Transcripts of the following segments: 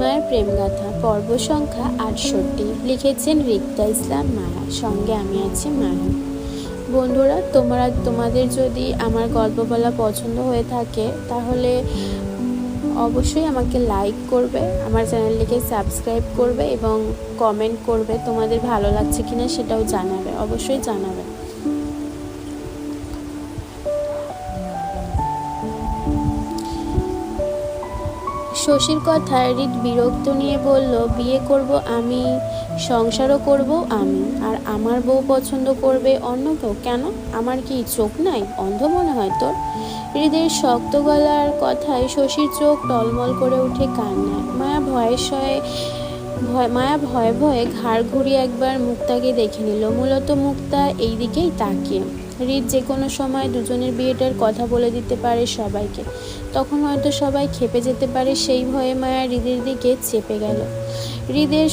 মায়ের প্রেমগাথা পর্ব সংখ্যা ৬৮ লিখেছেন রিক্তা ইসলাম মায়া। সঙ্গে আমি আছি মায়া। বন্ধুরা, তোমাদের যদি আমার গল্প বলা পছন্দ হয়ে থাকে তাহলে অবশ্যই আমাকে লাইক করবে, আমার চ্যানেলটিকে সাবস্ক্রাইব করবে এবং কমেন্ট করবে। তোমাদের ভালো লাগছে কিনা সেটাও জানাবে, অবশ্যই জানাবে। শশীর কথায় হৃদ বিরক্ত নিয়ে বলল, বিয়ে করব আমি, সংসারও করব আমি, আর আমার বউ পছন্দ করবে অন্য কেউ? কেন? আমার কি চোখ নাই? অন্ধ মনে হয় তোর? হৃদের শক্ত গলার কথায় শশীর চোখ টলমল করে উঠে কান্নায়। মায়া ভয়ে ভয়ে ঘাড় ঘুরিয়ে একবার মুক্তাকে দেখে নিল, মূলত মুক্তা এই দিকেই তাকিয়ে। হৃদ যে কোনো সময় দুজনের বিয়েটার কথা বলে দিতে পারে সবাইকে, তখন হয়তো সবাই খেপে যেতে পারে। সেই ভয়ে মায়া হৃদের দিকে চেপে গেল। হৃদের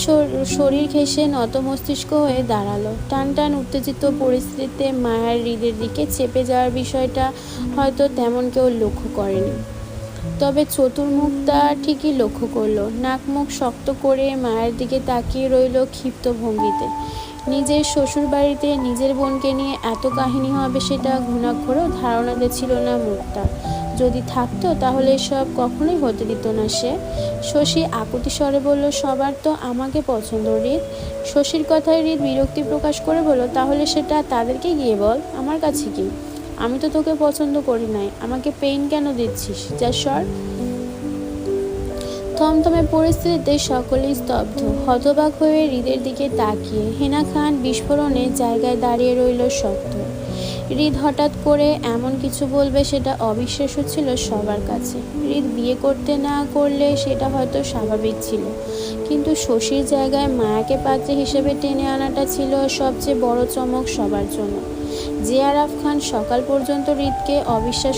শরীর ঘেঁষে নত মস্তিষ্ক হয়ে দাঁড়ালো। টান টান উত্তেজিত পরিস্থিতিতে মায়ার হৃদের দিকে চেপে যাওয়ার বিষয়টা হয়তো তেমন কেউ লক্ষ্য করেনি, তবে চতুর মুক্তা ঠিকই লক্ষ্য করলো। নাক মুখ শক্ত করে মায়ের দিকে তাকিয়ে রইল ক্ষিপ্ত ভঙ্গিতে। নিজের শ্বশুর বাড়িতে নিজের বোনকে নিয়ে এত কাহিনী হবে সেটা ঘুণাক্ষরেও ধারণাতে ছিল না মুক্তার। যদি থাকতো তাহলে সব কখনোই হতে দিত না সে। শশী আকুতি স্বরে বলল, সবার তো আমাকে পছন্দ হৃদ। শশীর কথায় হৃদ বিরক্তি প্রকাশ করে বলল, তাহলে সেটা তাদেরকে গিয়ে বল, আমার কাছে কি? আমি তো তোকে পছন্দ করি নাই, আমাকে পেইন কেন দিচ্ছিস? যা সর। থমথমে পরিস্থিতিতে সকলেই স্তব্ধ, হতবাক হয়ে হৃদের দিকে তাকিয়ে। হেনা খান বিস্ফোরণে জায়গায় দাঁড়িয়ে রইল শক্ত। হৃদ হঠাৎ করে এমন কিছু বলবে সেটা অবিশ্বাস্য ছিল সবার কাছে। হৃদ বিয়ে করতে না করলে সেটা হয়তো স্বাভাবিক ছিল, কিন্তু শশীর জায়গায় মায়াকে পাত্রী হিসেবে টেনে আনাটা ছিল সবচেয়ে বড় চমক সবার জন্য। যে আরাফ খান সকাল পর্যন্ত হৃদকে অবিশ্বাস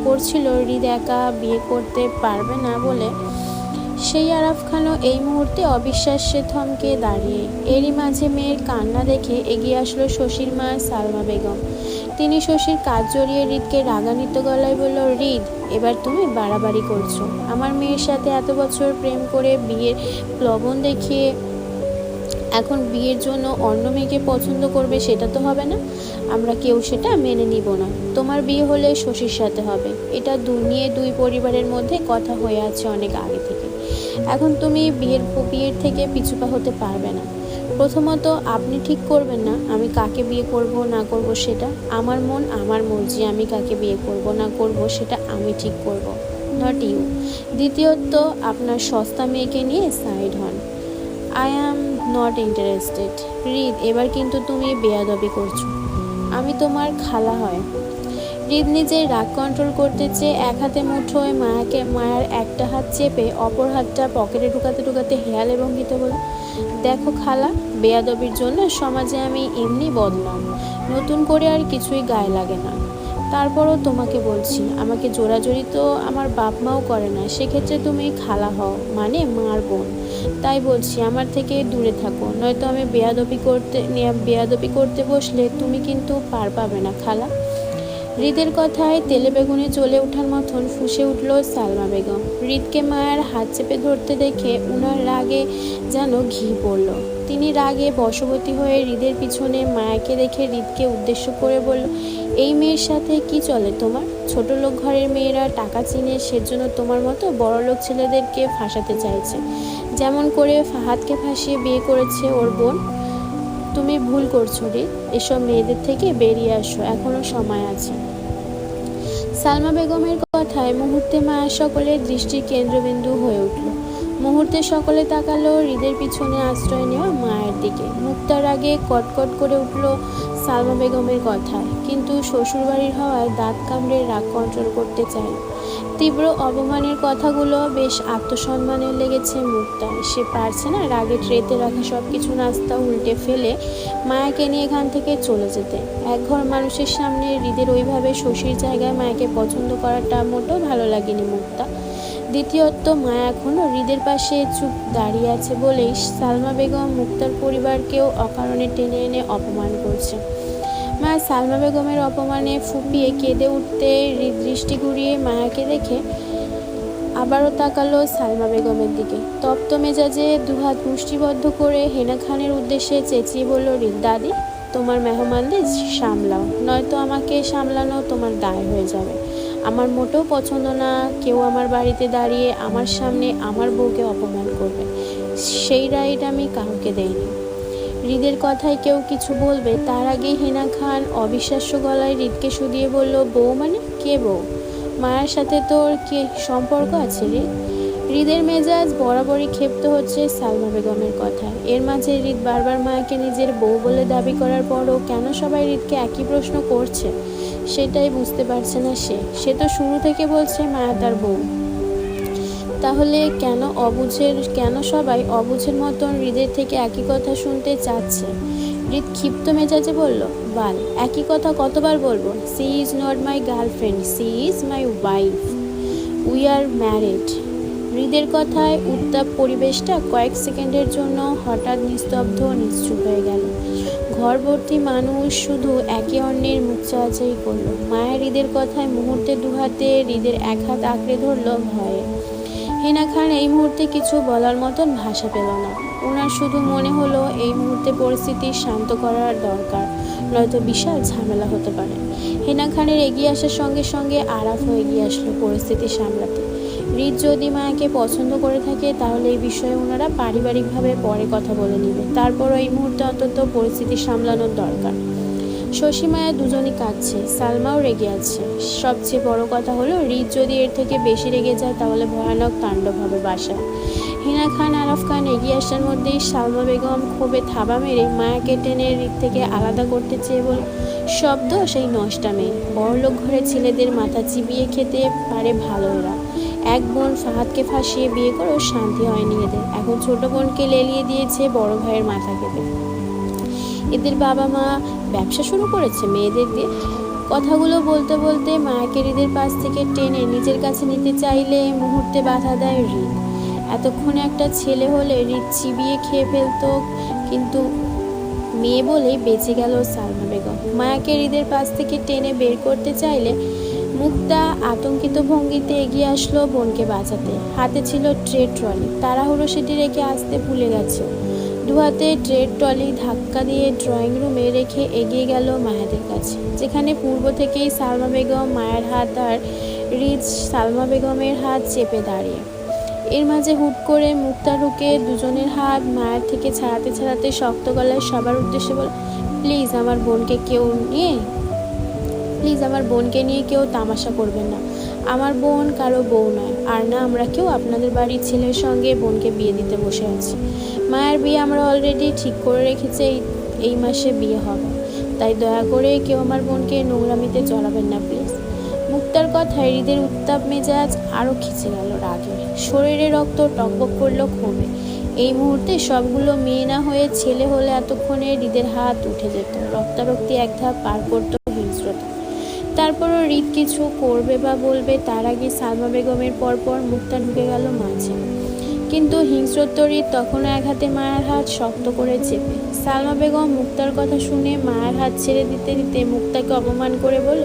করছিল হৃদ একা বিয়ে করতে পারবে না বলে, সেই আরাফ খানও এই মুহূর্তে অবিশ্বাস্যে থমকে দাঁড়িয়ে। এরই মাঝে মেয়ের কান্না দেখে এগিয়ে আসলো শশীর মা সালমা বেগম। তিনি শশীর কাঁধ জড়িয়ে হৃদকে রাগান্বিত গলায় বলল, হৃদ, এবার তুমি বাড়াবাড়ি করছো। আমার মেয়ের সাথে এত বছর প্রেম করে বিয়ের প্লবন দেখিয়ে এখন বিয়ের জন্য অন্য মেয়েকে পছন্দ করবে, সেটা তো হবে না। আমরা কেউ সেটা মেনে নিব না। তোমার বিয়ে হলে শশীর সাথে হবে, এটা দুই পরিবারের মধ্যে কথা হয়ে আছে অনেক আগে থেকে। এখন তুমি বিয়ের থেকে পিছুপা হতে পারবে না। প্রথমত, আপনি ঠিক করবেন না আমি কাকে বিয়ে করব না করব সেটা। আমার মন আমার মর্জি, আমি কাকে বিয়ে করব না করব সেটা আমি ঠিক করব, নট ইউ। দ্বিতীয়ত, আপনার সস্তা মেয়েকে নিয়ে সাইড হন। I am not interested. হৃদ, এবার কিন্তু তুমি বেয়াদবি করছো। আমি তোমার খালা হয়। হৃদ নিজের রাগ কন্ট্রোল করতে চেয়ে এক হাতে মুঠোয় মায়ার একটা হাত চেপে অপর হাতটা পকেটে ঢুকাতে হেয়ালে ভঙ্গিতে বলল, দেখো খালা, বেয়াদবির জন্য সমাজে আমি এমনি বদনাম, নতুন করে আর কিছুই গায়ে লাগে না। তারপরও তোমাকে বলছি, আমাকে জোরাজোরি তো আমার বাপ মাও করে না, সেক্ষেত্রে তুমি খালা হও, মানে মার বোন। তাই বলছি, আমার থেকে দূরে থাকো, নয়তো আমি বেয়াদবি করতে বসলে তুমি কিন্তু পার পাবে না খালা। হৃদের কথায় তেলে বেগুনে জ্বলে ওঠার মতন ফুঁসে উঠল সালমা বেগম। হৃদকে মায়ের হাত চেপে ধরতে দেখে উনার রাগে যেন ঘি পড়ল। তিনি রাগে বশবর্তী হয়ে হৃদের পিছনে মায়াকে দেখে হৃদকে উদ্দেশ্য করে বলল, এই মেয়ের সাথে কি চলে তোমার? ছোট লোক ঘরের মেয়েরা টাকা চিনে সেজন্য তোমার মতো বড় লোক ছেলেদেরকে ফাঁসাতে চাইছে, যেমন করে ফাহাদকে ফাঁসিয়ে বিয়ে করেছে ওর বোন। তুমি ভুল করছো হৃদ, এসব মেয়েদের থেকে বেরিয়ে আসো, এখনো সময় আছে। সালমা বেগমের কথায় মুহূর্তে মায়ের সকলের দৃষ্টির কেন্দ্রবিন্দু হয়ে উঠল। মুহূর্তে সকলে তাকালো হৃদের পিছনে আশ্রয় নেওয়া মায়ের দিকে। মুক্তার আগে কটকট করে উঠল সালমা বেগমের কথায়, কিন্তু শ্বশুরবাড়ির হওয়ায় দাঁত কামড়ে রাগ কন্ট্রোল করতে চাইল। তীব্র অপমানের কথাগুলো বেশ আত্মসম্মানের লেগেছে মুক্তার। সে পারছে না রাগে ট্রেতে রাখা সব কিছু নাস্তা উল্টে ফেলে মায়াকে নিয়ে এখান থেকে চলে যেতে। একঘর মানুষের সামনে হৃদের ওইভাবে শশীর জায়গায় মায়াকে পছন্দ করাটা মোটেও ভালো লাগেনি মুক্তা। দ্বিতীয়ত, মায়া এখনও হৃদের পাশে চুপ দাঁড়িয়ে আছে বলেই সালমা বেগম মুক্তার পরিবারকেও অকারণে টেনে এনে অপমান করছে। মা সালমা বেগমের অপমানে ফুপিয়ে কেঁদে উঠতে হৃদ দৃষ্টি ঘুরিয়ে মায়াকে দেখে আবারও তাকালো সালমা বেগমের দিকে। তপ্ত মেজাজে দুহাত মুষ্টিবদ্ধ করে হেনা খানের উদ্দেশ্যে চেঁচিয়ে বলল, রিদ দাদি, তোমার মেহমানদের সামলাও, নয়তো আমাকে সামলানো তোমার দায় হয়ে যাবে। আমার মোটেও পছন্দ না কেউ আমার বাড়িতে দাঁড়িয়ে আমার সামনে আমার বউকে অপমান করবে। সেই রাইট আমি কাউকে দেইনি। হৃদের কথায় কেউ কিছু বলবে তার আগেই হেনা খান অবিশ্বাস্য গলায় হৃদকে শুধিয়ে বলল, বউ মানে কে বউ? মায়ের সাথে তোর কি সম্পর্ক আছে হৃদ? হৃদের মেজাজ বরাবরই ক্ষিপ্ত হচ্ছে সালমা বেগমের কথায়। এর মাঝে হৃদ বারবার মায়াকে নিজের বউ বলে দাবি করার পরও কেন সবাই হৃদকে একই প্রশ্ন করছে সেটাই বুঝতে পারছে না সে তো শুরু থেকে বলছে মায়া তার বউ। তাহলে কেন সবাই অবুঝের মতন হৃদের থেকে একই কথা শুনতে চাচ্ছে? হৃদ ক্ষিপ্ত মেজাজে বলল, বাল, একই কথা কতবার বলবো? She is not my girlfriend, she is my wife, we are married. হৃদের কথায় উত্তাপ পরিবেশটা কয়েক সেকেন্ডের জন্য হঠাৎ নিস্তব্ধ নিশ্চুপ হয়ে গেল। ঘর ভর্তি মানুষ শুধু একে অন্যের মুখ চাওয়াচাই করলো। মায়া হৃদের কথায় মুহূর্তে দুহাতে হৃদের এক হাত আঁকড়ে ধরল ভয়ে। হেনা খান এই মুহূর্তে কিছু বলার মতন ভাষা পেল না। ওনার শুধু মনে হলো এই মুহূর্তে পরিস্থিতি শান্ত করার দরকার, নয়তো বিশাল ঝামেলা হতে পারে। হেনা খানের এগিয়ে আসার সঙ্গে সঙ্গে আরাফও এগিয়ে আসলো পরিস্থিতি সামলাতে। হৃদ যদি মায়াকে পছন্দ করে থাকে তাহলে এই বিষয়ে ওনারা পারিবারিকভাবে পরে কথা বলে নেবে। তারপরও এই মুহূর্তে অন্তত পরিস্থিতি সামলানোর দরকার। শশী মায়া দুজনই কাঁদছে, সালমাও রেগে আছে। সবচেয়ে বড় কথা হলো হৃদ যদি এর থেকে বেশি রেগে যায় তাহলে ভয়ানক তাণ্ডব হবে বাসায়। হিনা খান আরাফ খান এগিয়ে আসার মধ্যেই সালমা বেগম ক্ষোভে থাবা মেরে মায়াকে টেনে হৃদ থেকে আলাদা করতে চেয়ে বল, শব্দ সেই নষ্টা মেয়ে, বড়লোক ঘরে ছেলেদের মাথা চিবিয়ে খেতে পারে ভালো এরা। এক বোন ফাহাদকে ফাঁসিয়ে বিয়ে করেও শান্তি হয়নি এদের, এখন ছোট বোনকে লেলিয়ে দিয়েছে বড় ভাইয়ের মাথা কেটে। এদের বাবা মা ব্যবসা শুরু করেছে মেয়েদের দিয়ে। কথাগুলো বলতে বলতে মায়াকে হৃদের পাশ থেকে টেনে নিজের কাছে নিতে চাইলে মুহূর্তে বাধা দেয় হৃদ। এতক্ষণে একটা ছেলে হলে হৃদ চিবিয়ে খেয়ে ফেলতো, কিন্তু মেয়ে বলেই বেঁচে গেল সালমা বেগম। মায়াকে হৃদের পাশ থেকে টেনে বের করতে চাইলে মুক্তা আতঙ্কিত ভঙ্গিতে এগিয়ে আসলো বোনকে বাঁচাতে। হাতে ছিল ট্রে ট্রলি, তাড়াহুড়ো সেটি রেখে আসতে ভুলে গেছে। দুহাতে ট্রেড ট্রলি ধাক্কা দিয়ে ড্রয়িং রুমে রেখে এগিয়ে গেল মায়াদের কাছে, যেখানে পূর্ব থেকেই সালমা বেগম মায়ের হাত আর হৃদ সালমা বেগমের হাত চেপে দাঁড়িয়ে। এর মাঝে হুট করে মুক্তা ঢুকে দুজনের হাত মায়ের থেকে ছাড়াতে শক্ত গলায় সবার উদ্দেশ্যে বল, প্লিজ আমার বোনকে নিয়ে কেউ তামাশা করবেন না। আমার বোন কারো বউ নয়, আর না আমরা কেউ আপনাদের বাড়ির ছেলের সঙ্গে বোনকে বিয়ে দিতে বসে আছি। মায়ের বিয়ে আমরা অলরেডি ঠিক করে রেখেছি, এই মাসে বিয়ে হবে, তাই দয়া করে কেউ আমার বোনকে নোংরামিতে জড়াবেন না প্লিজ। মুক্তার কথায় হৃদের উত্তাপ মেজাজ আরও খিচে গেল রাগে, শরীরে রক্ত টকবক করলো ক্ষোভে। এই মুহূর্তে সবগুলো মেয়ে না হয়ে ছেলে হলে এতক্ষণে হৃদের হাত উঠে যেত, রক্তারক্তি এক ধাপ পার করতো হিংস্রতা। তারপরও হৃদ কিছু করবে বা বলবে তার আগে সালমা বেগমের পরপর মুক্তা ঢুকে গেল মাঝে। কিন্তু হিংস্রত হৃদ তখনও এক হাতে মায়ের হাত শক্ত করে চেপে। সালমা বেগম মুক্তার কথা শুনে মায়ের হাত ছেড়ে দিতে দিতে মুক্তাকে অপমান করে বলল,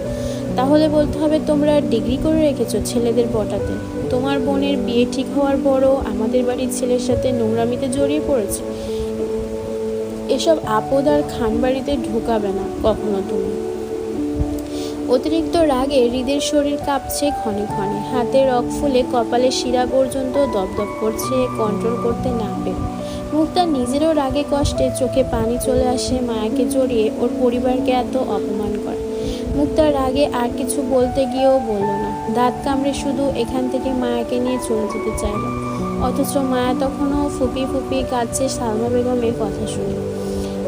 তাহলে বলতে হবে তোমরা ডিগ্রি করে রেখেছো ছেলেদের পটাতে। তোমার বোনের বিয়ে ঠিক হওয়ার পরও আমাদের বাড়ির ছেলের সাথে নোংরামিতে জড়িয়ে পড়েছে। এসব আপদ আর খান বাড়িতে ঢোকাবে না কখনো তুমি। অতিরিক্ত রাগে হৃদের শরীর কাঁপছে ক্ষণে ক্ষণে, হাতে রক ফুলে কপালে শিরা পর্যন্ত দপদপ করছে কন্ট্রোল করতে না পেরে। মুক্তা নিজেরও রাগে কষ্টে চোখে পানি চলে আসে মায়াকে জড়িয়ে ওর পরিবারকে এত অপমান করে। মুক্তার রাগে আর কিছু বলতে গিয়েও বলল না, দাঁত কামড়ে শুধু এখান থেকে মায়াকে নিয়ে চলে যেতে চাইল। অথচ মায়া তখনও ফুপিয়ে কাঁদছে সালমা বেগমের কথা শুনে।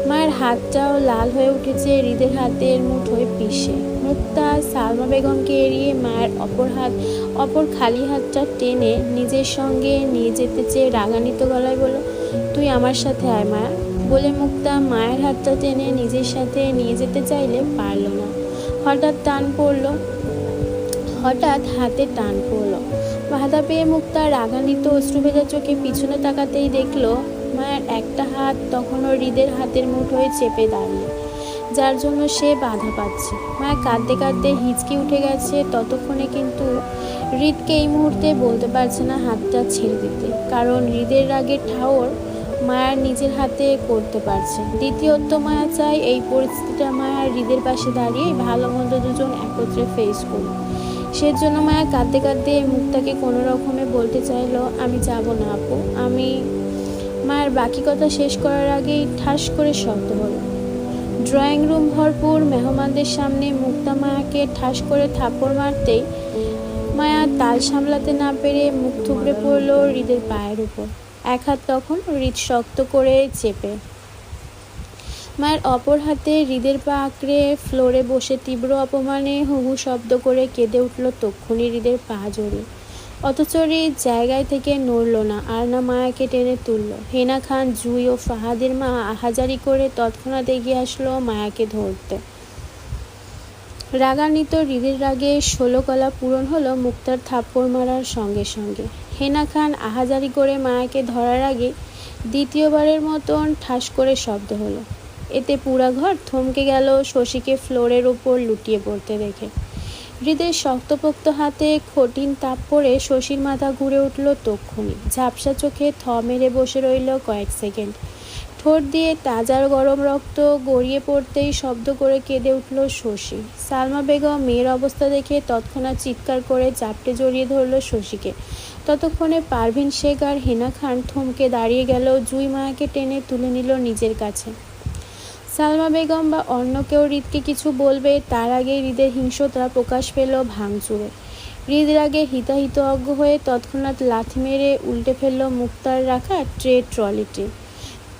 মায়ের হাতটাও লাল হয়ে উঠেছে হৃদের হাতের মুঠোয় পিষে। মুক্তা সালমা বেগমকে এড়িয়ে মায়ের অপর খালি হাতটা টেনে নিজের সঙ্গে নিয়ে যেতে চেয়ে রাগান্বিত গলায় বলল, তুই আমার সাথে আয় মায়া। বলে মুক্তা মায়ের হাতটা টেনে নিজের সাথে নিয়ে যেতে চাইলে পারল না। হঠাৎ হাতে টান পড়ল। বাধা পেয়ে মুক্তা রাগান্বিত অশ্রুভেজা চোখে পিছনে তাকাতেই দেখলো মায়ের একটা হাত তখনও হৃদের হাতের মুঠোয় চেপে দাঁড়িয়ে। যার জন্য সে বাধা পাচ্ছে। মায়া কাঁদতে কাঁদতে হিচকি উঠে গেছে। ততক্ষণে কিন্তু হৃদকে এই মুহূর্তে বলতে পারছে না হাতটা ছেড়ে দিতে, কারণ হৃদের রাগের ঠাওর মায়ার নিজের হাতে করতে পারছে। দ্বিতীয়ত মায়া চায় এই পরিস্থিতিটা মায়ার হৃদের পাশে দাঁড়িয়ে ভালো মন্দ দুজন একত্রে ফেস করুক। সেজন্য মায়া কাঁদতে কাঁদতে মুক্তাকে কোনো রকমে বলতে চাইলো, আমি যাব না আপু, আমি। মায়ের বাকি কথা শেষ করার আগেই ঠাস করে শব্দ হলো। ড্রয়িং রুম ভরপুর মেহমানদের সামনে মুক্তা মায়াকে ঠাস করে থাপ্পড় মারতেই মায়া তাল সামলাতে না পেরে মুখ থুবড়ে পড়লো হৃদের পায়ের উপর। এক হাত তখন হৃদ শক্ত করে চেপে, মায়ের অপর হাতে হৃদের পা আঁকড়ে ফ্লোরে বসে তীব্র অপমানে হুহু শব্দ করে কেঁদে উঠল তক্ষুনি হৃদের পা জড়িয়ে। অথচ হৃদ জায়গায় থেকে নড়ল না, আর না মায়াকে টেনে তুলল। হেনা খান, জুই ও ফাহাদের মা আহাজারি করে তৎক্ষণাৎ এগিয়ে আসলো মায়াকে ধরতে। রাগান্বিত হৃদের রাগে 16 কলা পূরণ হলো মুক্তার থাপ্পড় মারার সঙ্গে সঙ্গে। হেনা খান আহাজারি করে মায়াকে ধরার আগে দ্বিতীয়বারের মতন ঠাস করে শব্দ হলো। এতে পুরা ঘর থমকে গেল শশীকে ফ্লোরের ওপর লুটিয়ে পড়তে দেখে। হৃদের শক্তপোক্ত হাতে কঠিন তাপ পড়ে শশীর মাথা ঘুরে উঠল তক্ষুনি। ঝাপসা চোখে থ মেরে বসে রইল কয়েক সেকেন্ড। ঠোঁট দিয়ে তাজার গরম রক্ত গড়িয়ে পড়তেই শব্দ করে কেঁদে উঠল শশী। সালমা বেগম মেয়ের অবস্থা দেখে তৎক্ষণাৎ চিৎকার করে চাপটে জড়িয়ে ধরল শশীকে। ততক্ষণে পারভিন শেখ আর হেনা খান থমকে দাঁড়িয়ে গেল। জুই মায়াকে টেনে তুলে নিল নিজের কাছে। সালমা বেগম বা অন্য কেউ হৃদকে কিছু বলবে তার আগেই হৃদের হিংস্রতা প্রকাশ পেল ভাঙচুরে। হৃদ রাগে হিতাহিত অজ্ঞ হয়ে তৎক্ষণাৎ লাথি মেরে উল্টে ফেলল মুক্তার রাখা ট্রলিটি।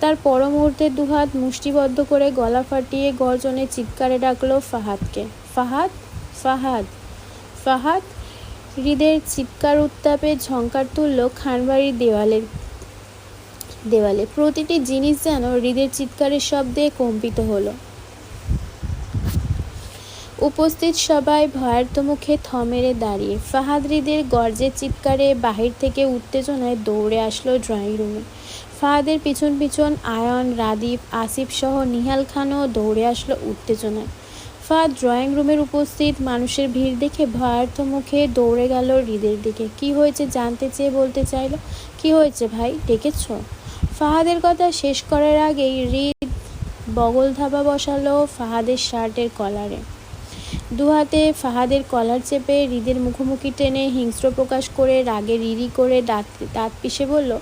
তার পর মুহূর্তে দুহাত মুষ্টিবদ্ধ করে গলা ফাটিয়ে গর্জনে চিৎকারে ডাকলো ফাহাদকে, ফাহাদ, ফাহাদ, ফাহাদ। হৃদের চিৎকার উত্তাপে ঝংকার তুলল খানবাড়ির দেওয়ালে। প্রতিটি জিনিস যেন হৃদের চিৎকারের শব্দে কম্পিত হলো। উপস্থিত সবাই ভয়ার্ত মুখে থ মেরে দাঁড়িয়ে। ফাহাদ হৃদের গর্জের চিৎকারে বাহির থেকে উত্তেজনায় দৌড়ে আসলো ড্রয়িং রুমে। ফাহাদের পিছন পিছন আয়ন, রাদীপ, আসিফ সহ নিহাল খানও দৌড়ে আসলো উত্তেজনায়। ফাহাদ ড্রয়িং রুমের উপস্থিত মানুষের ভিড় দেখে ভয়ার্ত মুখে দৌড়ে গেল হৃদের দিকে। কি হয়েছে জানতে চেয়ে বলতে চাইল, কি হয়েছে ভাই, ডেকেছ? ফাহাদের কথা শেষ করার আগেই হৃদ বগল ধাবা বসালো ফাহাদের শার্টের কলারে। দুহাতে ফাহাদের কলার চেপে হৃদের মুখোমুখি টেনে হিংস্র প্রকাশ করে রাগে রিরি করে দাঁত পিষে বলল,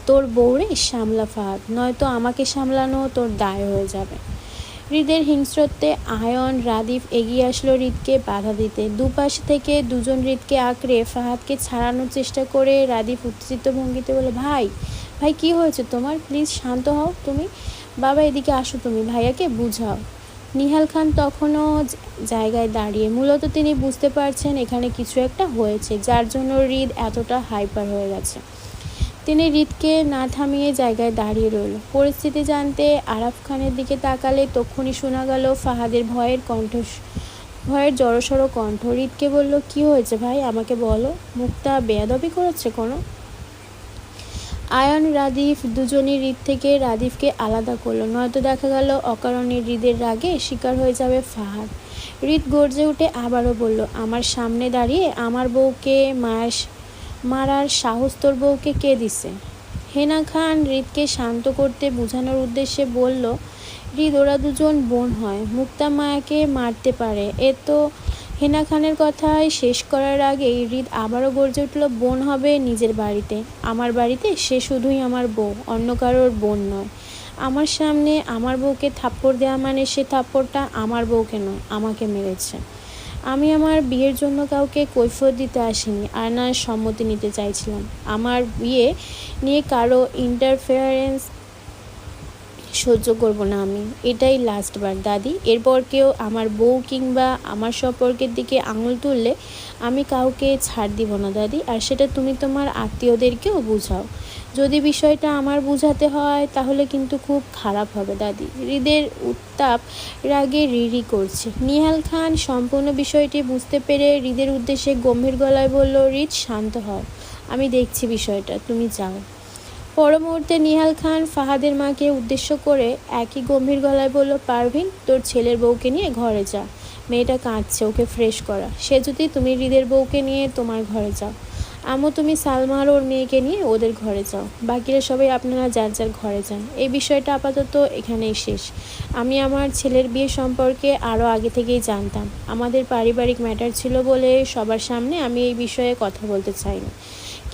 তোর বউরে সামলা ফাহাদ, নয়তো আমাকে সামলানো তোর দায় হয়ে যাবে। হৃদের হিংস্রত্বে আয়ন, রাদীপ এগিয়ে আসলো হৃদকে বাধা দিতে। দুপাশ থেকে দুজন হৃদকে আঁকড়ে ফাহাদকে ছাড়ানোর চেষ্টা করে রাদীপ উত্তেজিত ভঙ্গিতে বলে, ভাই ভাই কি হয়েছে তোমার, প্লিজ শান্ত হও তুমি। বাবা এদিকে আসো, তুমি ভাইয়াকে বুঝাও। নিহাল খান তখনও জায়গায় দাঁড়িয়ে। মূলত তিনি বুঝতে পারছেন এখানে কিছু একটা হয়েছে, যার জন্য হৃদ এতটা হাইপার হয়ে গেছে। তিনি হৃদকে না থামিয়ে জায়গায় দাঁড়িয়ে রইল। পরিস্থিতি জানতে আরাফ খানের দিকে তাকালে তক্ষুনি শোনা গেল ফাহাদের ভয়ের জড়সড় কণ্ঠ। হৃদকে বলল, কি হয়েছে ভাই, আমাকে বলো। মুক্তা বেয়াদবি করেছে কোনো? আয়ন, রাদীপ দুজনই হৃদ থেকে রাদীপকে আলাদা করলো, নয়তো দেখা গেল অকারণে হৃদের রাগে শিকার হয়ে যাবে ফাহাদ। হৃদ গর্জে উঠে আবারও বলল, আমার সামনে দাঁড়িয়ে আমার বউকে মারার সাহস তোর বউকে কে দিছে? হেনা খান হৃদকে শান্ত করতে বোঝানোর উদ্দেশ্যে বলল, হৃদ ওরা দুজন বোন হয়, মুক্তা মায়াকে মারতে পারে। এ তো হেনা খানের কথায় শেষ করার আগেই হৃদ আবারও গর্জে উঠল, বোন হবে নিজের বাড়িতে, আমার বাড়িতে সে শুধুই আমার বউ, অন্য কারোর বোন নয়। আমার সামনে আমার বউকে থাপ্পড় দেওয়া মানে সে থাপ্পড়টা আমার বউকে নয়, আমাকে মেরেছে। আমি আমার বিয়ের জন্য কাউকে কৈফিয়ত দিতে আসিনি, আর না সম্মতি নিতে চাইছিলাম। আমার বিয়ে নিয়ে কারো ইন্টারফেয়ারেন্স সহ্য করব না আমি, এটাই লাস্টবার দাদি। এরপর কেউ আমার বউ কিংবা আমার সম্পর্কের দিকে আঙুল তুললে আমি কাউকে ছাড় দিব না দাদি, আর সেটা তুমি তোমার আত্মীয়দেরকেও বুঝাও। যদি বিষয়টা আমার বুঝাতে হয় তাহলে কিন্তু খুব খারাপ হবে দাদি। হৃদের উত্তাপ রাগে রিরি করছে। নিহাল খান সম্পূর্ণ বিষয়টি বুঝতে পেরে হৃদের উদ্দেশ্যে গম্ভীর গলায় বলল, হৃদ শান্ত হও, আমি দেখছি বিষয়টা, তুমি যাও। পর মুহূর্তে নিহাল খান ফাহাদের মাকে উদ্দেশ্য করে একই গম্ভীর গলায় বলল, পারভিন, তোর ছেলের বউকে নিয়ে ঘরে যা। মেয়েটা কাঁদছে, ওকে ফ্রেশ করা। সে যদি তুমি হৃদের বউকে নিয়ে তোমার ঘরে যাও। আম্মু, তুমি সালমা আর ওর মেয়েকে নিয়ে ওদের ঘরে যাও। বাকিরা সবাই আপনারা যার যার ঘরে যান। এই বিষয়টা আপাতত এখানেই শেষ। আমি আমার ছেলের বিয়ে সম্পর্কে আরও আগে থেকেই জানতাম। আমাদের পারিবারিক ম্যাটার ছিল বলে সবার সামনে আমি এই বিষয়ে কথা বলতে চাইনি।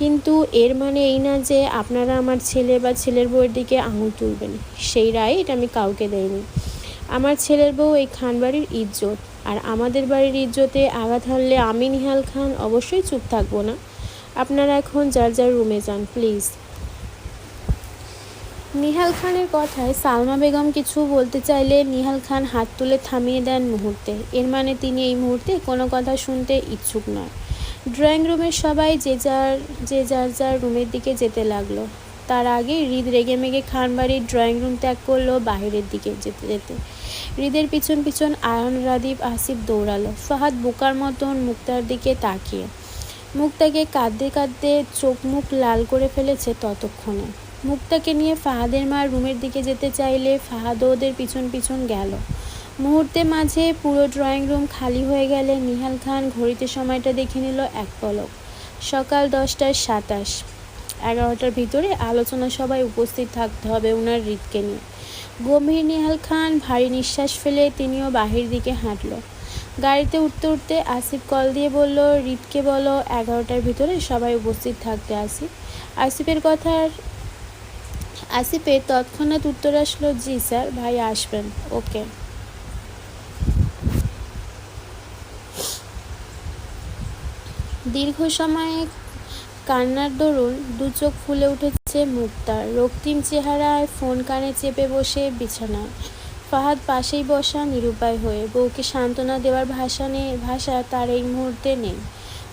কিন্তু এর মানে এই না যে আপনারা আমার ছেলে বা ছেলের বউয়ের দিকে আঙুল তুলবেন। সেই রাইট আমি কাউকে দেইনি। আমার ছেলের বউ এই খান বাড়ির ইজ্জত, আর আমাদের বাড়ির ইজ্জতে আঘাত হানলে আমি নিহাল খান অবশ্যই চুপ থাকবো না। আপনারা এখন যার যার রুমে যান প্লিজ। নিহাল খানের কথায় সালমা বেগম কিছু বলতে চাইলে নিহাল খান হাত তুলে থামিয়ে দেন মুহূর্তে। এর মানে তিনি এই মুহূর্তে কোনো কথা শুনতে ইচ্ছুক নয়। ড্রয়িং রুমের সবাই যে যার রুমের দিকে যেতে লাগলো। তার আগে হৃদ রেগেমেগে খান বাড়ির ড্রয়িং রুম ত্যাগ করলো বাহিরের দিকে যেতে যেতে। হৃদের পিছন পিছন আয়ন, রাদীপ, আসিফ দৌড়ালো, ফাহাদ বোকার মতন মুক্তার দিকে তাকিয়ে। মুক্তাকে কাঁদতে কাঁদতে চোখ মুখ লাল করে ফেলেছে ততক্ষণে। মুক্তাকে নিয়ে ফাহাদের মা রুমের দিকে যেতে চাইলে ফাহাদও ওদের পিছন পিছন গেল। মুহূর্তে মাঝে পুরো ড্রয়িং রুম খালি হয়ে গেলে নিহাল খান ঘড়িতে সময়টা দেখে নিল এক পলক। সকাল 10:27। 11টার ভিতরে আলোচনা সভায় উপস্থিত থাকতে হবে ওনার হৃদকে নিয়ে। গম্ভীর নিহাল খান ভারী নিঃশ্বাস ফেলে তিনিও বাহির দিকে হাঁটল। গাড়িতে উঠতে উঠতে আসিফ কল দিয়ে বলল, হৃদকে বলো 11টার ভিতরে সবাই উপস্থিত থাকতে। আসিফের তৎক্ষণাৎ উত্তর আসলো, জি স্যার, ভাই আসবেন, ওকে। দীর্ঘ সময়ে কান্নার দরুন দু চোখ ফুলে উঠেছে মুক্তার। রক্তিম চেহারায় ফোন কানে চেপে বসে বিছানায়। ফাহাদ পাশেই বসা নিরুপায় হয়ে। বউকে সান্ত্বনা দেওয়ার ভাষা তার এই মুহূর্তে নেই।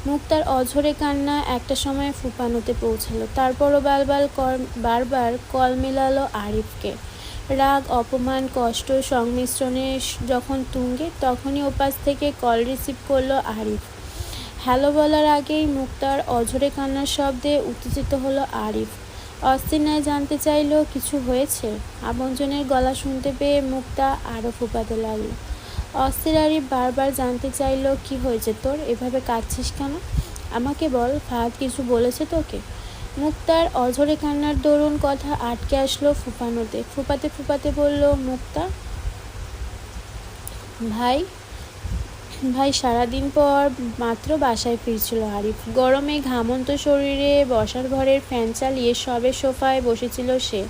মুক্তার অঝরে কান্না একটা সময় ফুপানোতে পৌঁছালো। তারপরও বারবার কল মেলালো আরিফকে। রাগ, অপমান, কষ্ট সংমিশ্রণে যখন তুঙ্গে, তখনই ওপাশ থেকে কল রিসিভ করলো আরিফ। হ্যালো বলার আগেই মুক্তার অঝরে কান্নার শব্দে উত্তেজিত হলো আরিফ। অস্থির ন্যায় জানতে চাইল, কিছু হয়েছে? আপনজনের গলা শুনতে পেয়ে মুক্তা আরও ফুপাতে লাগলো। অস্থির আরিফ বারবার জানতে চাইল, কি হয়েছে তোর, এভাবে কাঁদছিস কেন? আমাকে বল, ফাহাদ কিছু বলেছে তোকে? মুক্তার অঝরে কান্নার দরুন কথা আটকে আসলো ফুপানোতে। ফুপাতে ফুপাতে বলল, মুক্তা ভাই সারাদিন পর মাত্র বাসায় ফিরছিল আরিফ। গরমে ঘামন্ত শরীরে বসার ঘরের ফ্যান চালিয়ে সবে সোফায় বসেছিল সে।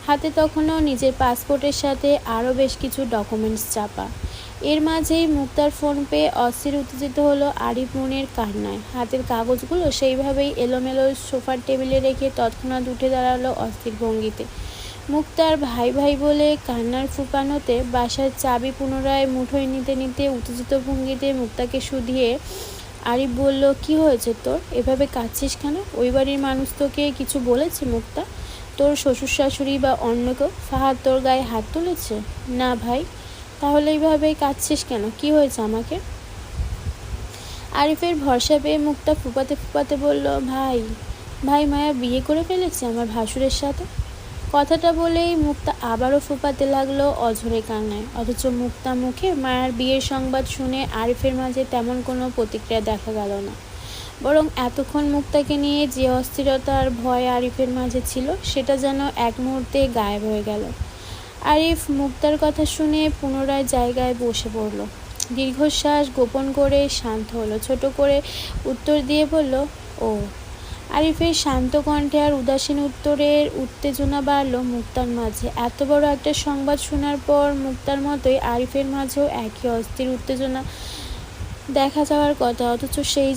হাতে তখনও নিজের পাসপোর্টের সাথে আরও বেশ কিছু ডকুমেন্টস চাপা। এর মাঝেই মুক্তার ফোন পেয়ে অস্থির উত্তেজিত হলো আরিফ মনের কান্নায়। হাতের কাগজগুলো সেইভাবেই এলোমেলো সোফার টেবিলে রেখে তৎক্ষণাৎ উঠে দাঁড়ালো অস্থির ভঙ্গিতে। মুক্তার ভাই ভাই বলে কান্নার ফুপানোতে বাসার চাবি পুনরায় মুঠোয় নিতে নিতে উত্তেজিত ভঙ্গিতে মুক্তাকে শুধিয়ে আরিফ বলল, কি হয়েছে তোর, এভাবে কাঁদছিস কেন? ওই বাড়ির মানুষ তোকে কিছু বলেছে মুক্তা? তোর শ্বশুর শাশুড়ি বা অন্য কেউ? ফাহাদ তোর গায়ে হাত তুলেছে? না ভাই। তাহলে এইভাবে কাঁদছিস কেন? কি হয়েছে আমাকে? আরিফের ভরসা পেয়ে মুক্তা ফুপাতে ফুপাতে বলল, ভাই মায়া বিয়ে করে ফেলেছে আমার ভাসুরের সাথে। কথাটা বলেই মুক্তা আবারও ফুপাতে লাগলো অঝরে কান্নায়। অথচ মুক্তা মুখে মায়ার বিয়ের সংবাদ শুনে আরিফের মাঝে তেমন কোনো প্রতিক্রিয়া দেখা গেল না। বরং এতক্ষণ মুক্তাকে নিয়ে যে অস্থিরতা আর ভয় আরিফের মাঝে ছিল, সেটা যেন এক মুহূর্তে গায়েব হয়ে গেল। আরিফ মুক্তার কথা শুনে পুনরায় জায়গায় বসে পড়ল। দীর্ঘশ্বাস গোপন করে শান্ত হলো। ছোট করে উত্তর দিয়ে বলল, ও। আরিফের শান্ত কণ্ঠে আর উদাসীন উত্তরের উত্তেজনা বাড়ল মুক্তার মাঝে। এত বড় একটা সংবাদ শোনার পর মুক্তার মতোই আরিফের মাঝেও একই অস্থির উত্তেজনা দেখা যাওয়ার কথা, অথচ সেই